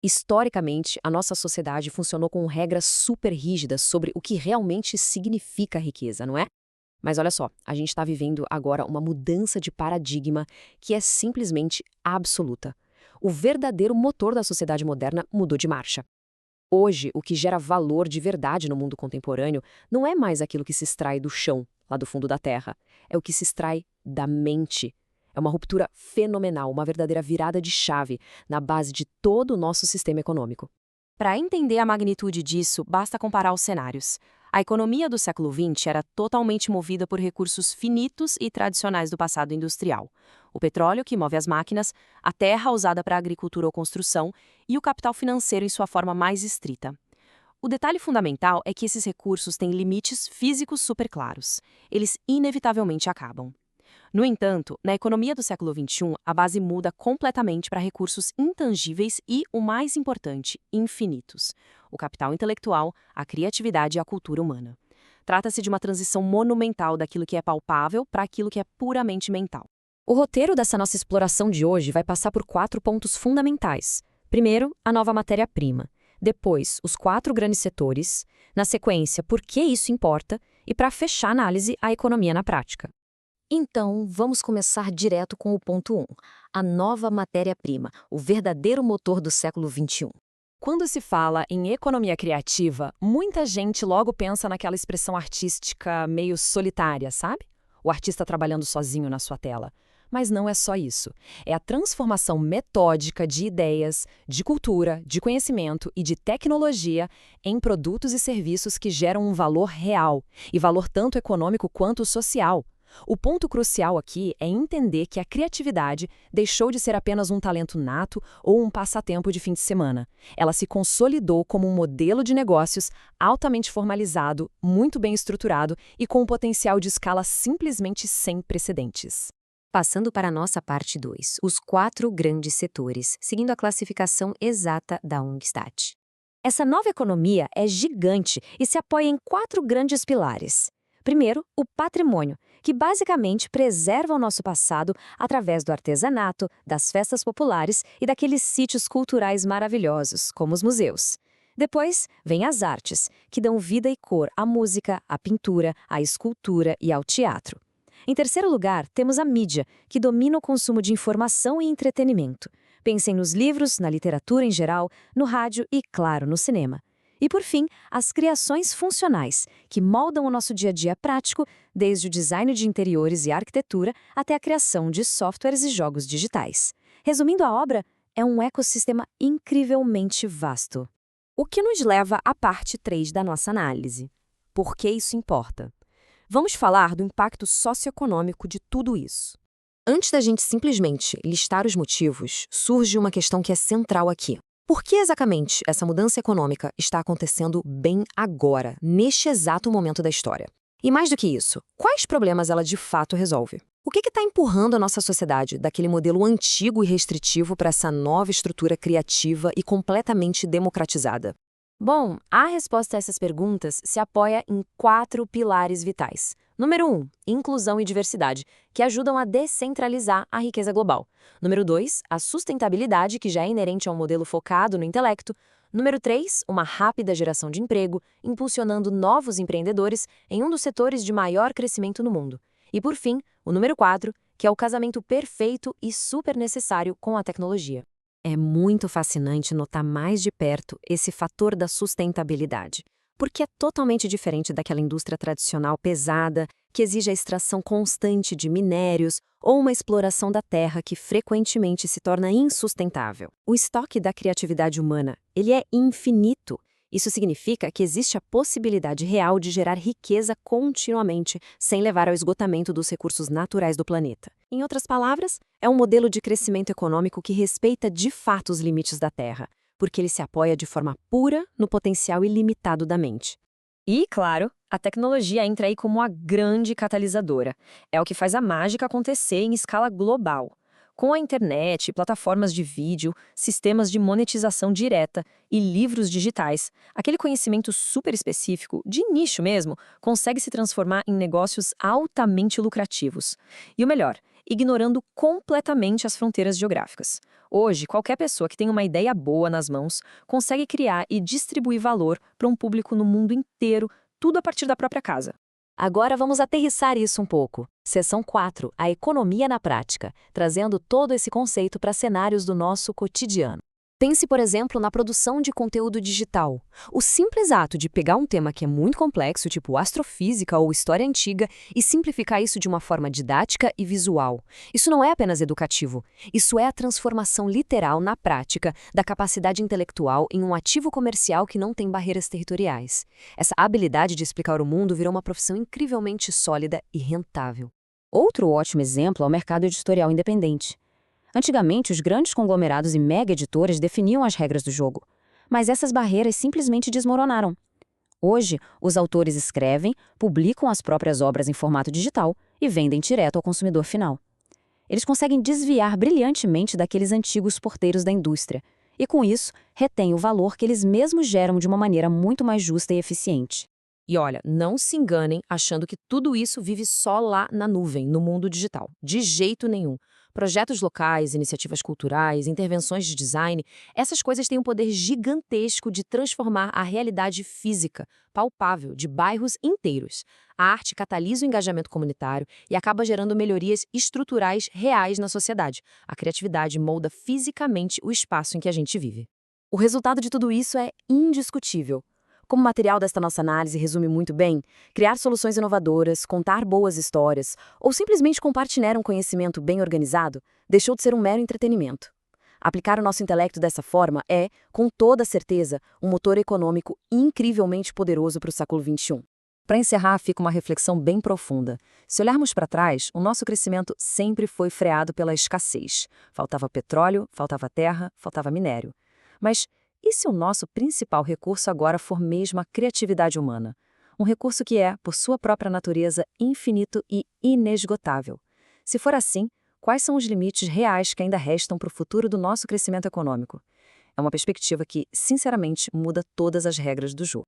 Historicamente, a nossa sociedade funcionou com regras super rígidas sobre o que realmente significa riqueza, não é? Mas olha só, a gente está vivendo agora uma mudança de paradigma que é simplesmente absoluta. O verdadeiro motor da sociedade moderna mudou de marcha. Hoje, o que gera valor de verdade no mundo contemporâneo não é mais aquilo que se extrai do chão, lá do fundo da terra. É o que se extrai da mente. É uma ruptura fenomenal, uma verdadeira virada de chave na base de todo o nosso sistema econômico. Para entender a magnitude disso, basta comparar os cenários. A economia do século XX era totalmente movida por recursos finitos e tradicionais do passado industrial. O petróleo, que move as máquinas, a terra usada para agricultura ou construção e o capital financeiro em sua forma mais estrita. O detalhe fundamental é que esses recursos têm limites físicos super claros. Eles inevitavelmente acabam. No entanto, na economia do século XXI, a base muda completamente para recursos intangíveis e, o mais importante, infinitos: o capital intelectual, a criatividade e a cultura humana. Trata-se de uma transição monumental daquilo que é palpável para aquilo que é puramente mental. O roteiro dessa nossa exploração de hoje vai passar por 4 pontos fundamentais. Primeiro, a nova matéria-prima. Depois, os 4 grandes setores. Na sequência, por que isso importa. E, para fechar a análise, a economia na prática. Então, vamos começar direto com o ponto 1, a nova matéria-prima, o verdadeiro motor do século XXI. Quando se fala em economia criativa, muita gente logo pensa naquela expressão artística meio solitária, sabe? O artista trabalhando sozinho na sua tela. Mas não é só isso. É a transformação metódica de ideias, de cultura, de conhecimento e de tecnologia em produtos e serviços que geram um valor real, e valor tanto econômico quanto social. O ponto crucial aqui é entender que a criatividade deixou de ser apenas um talento nato ou um passatempo de fim de semana. Ela se consolidou como um modelo de negócios altamente formalizado, muito bem estruturado e com um potencial de escala simplesmente sem precedentes. Passando para a nossa parte 2, os 4 grandes setores, seguindo a classificação exata da Ungstat. Essa nova economia é gigante e se apoia em 4 grandes pilares. Primeiro, o patrimônio, que basicamente preserva o nosso passado através do artesanato, das festas populares e daqueles sítios culturais maravilhosos, como os museus. Depois, vem as artes, que dão vida e cor à música, à pintura, à escultura e ao teatro. Em terceiro lugar, temos a mídia, que domina o consumo de informação e entretenimento. Pensem nos livros, na literatura em geral, no rádio e, claro, no cinema. E, por fim, as criações funcionais, que moldam o nosso dia a dia prático, desde o design de interiores e arquitetura até a criação de softwares e jogos digitais. Resumindo a obra, é um ecossistema incrivelmente vasto. O que nos leva à parte 3 da nossa análise. Por que isso importa? Vamos falar do impacto socioeconômico de tudo isso. Antes da gente simplesmente listar os motivos, surge uma questão que é central aqui. Por que exatamente essa mudança econômica está acontecendo bem agora, neste exato momento da história? E mais do que isso, quais problemas ela de fato resolve? O que está empurrando a nossa sociedade daquele modelo antigo e restritivo para essa nova estrutura criativa e completamente democratizada? Bom, a resposta a essas perguntas se apoia em 4 pilares vitais. Número 1, inclusão e diversidade, que ajudam a descentralizar a riqueza global. Número 2, a sustentabilidade, que já é inerente a um modelo focado no intelecto. Número 3, uma rápida geração de emprego, impulsionando novos empreendedores em um dos setores de maior crescimento no mundo. E, por fim, o número 4, que é o casamento perfeito e super necessário com a tecnologia. É muito fascinante notar mais de perto esse fator da sustentabilidade, porque é totalmente diferente daquela indústria tradicional pesada, que exige a extração constante de minérios ou uma exploração da terra que frequentemente se torna insustentável. O estoque da criatividade humana, ele é infinito. Isso significa que existe a possibilidade real de gerar riqueza continuamente, sem levar ao esgotamento dos recursos naturais do planeta. Em outras palavras, é um modelo de crescimento econômico que respeita de fato os limites da Terra, porque ele se apoia de forma pura no potencial ilimitado da mente. E, claro, a tecnologia entra aí como uma grande catalisadora. É o que faz a mágica acontecer em escala global. Com a internet, plataformas de vídeo, sistemas de monetização direta e livros digitais, aquele conhecimento super específico, de nicho mesmo, consegue se transformar em negócios altamente lucrativos. E o melhor, ignorando completamente as fronteiras geográficas. Hoje, qualquer pessoa que tem uma ideia boa nas mãos consegue criar e distribuir valor para um público no mundo inteiro, tudo a partir da própria casa. Agora vamos aterrissar isso um pouco. Seção 4, a economia na prática, trazendo todo esse conceito para cenários do nosso cotidiano. Pense, por exemplo, na produção de conteúdo digital. O simples ato de pegar um tema que é muito complexo, tipo astrofísica ou história antiga, e simplificar isso de uma forma didática e visual. Isso não é apenas educativo. Isso é a transformação literal na prática da capacidade intelectual em um ativo comercial que não tem barreiras territoriais. Essa habilidade de explicar o mundo virou uma profissão incrivelmente sólida e rentável. Outro ótimo exemplo é o mercado editorial independente. Antigamente, os grandes conglomerados e mega-editoras definiam as regras do jogo, mas essas barreiras simplesmente desmoronaram. Hoje, os autores escrevem, publicam as próprias obras em formato digital e vendem direto ao consumidor final. Eles conseguem desviar brilhantemente daqueles antigos porteiros da indústria e, com isso, retêm o valor que eles mesmos geram de uma maneira muito mais justa e eficiente. E olha, não se enganem achando que tudo isso vive só lá na nuvem, no mundo digital. De jeito nenhum. Projetos locais, iniciativas culturais, intervenções de design, essas coisas têm um poder gigantesco de transformar a realidade física, palpável, de bairros inteiros. A arte catalisa o engajamento comunitário e acaba gerando melhorias estruturais reais na sociedade. A criatividade molda fisicamente o espaço em que a gente vive. O resultado de tudo isso é indiscutível. Como o material desta nossa análise resume muito bem, criar soluções inovadoras, contar boas histórias ou simplesmente compartilhar um conhecimento bem organizado deixou de ser um mero entretenimento. Aplicar o nosso intelecto dessa forma é, com toda certeza, um motor econômico incrivelmente poderoso para o século XXI. Para encerrar, fica uma reflexão bem profunda. Se olharmos para trás, o nosso crescimento sempre foi freado pela escassez. Faltava petróleo, faltava terra, faltava minério. Mas e se o nosso principal recurso agora for mesmo a criatividade humana? Um recurso que é, por sua própria natureza, infinito e inesgotável. Se for assim, quais são os limites reais que ainda restam para o futuro do nosso crescimento econômico? É uma perspectiva que, sinceramente, muda todas as regras do jogo.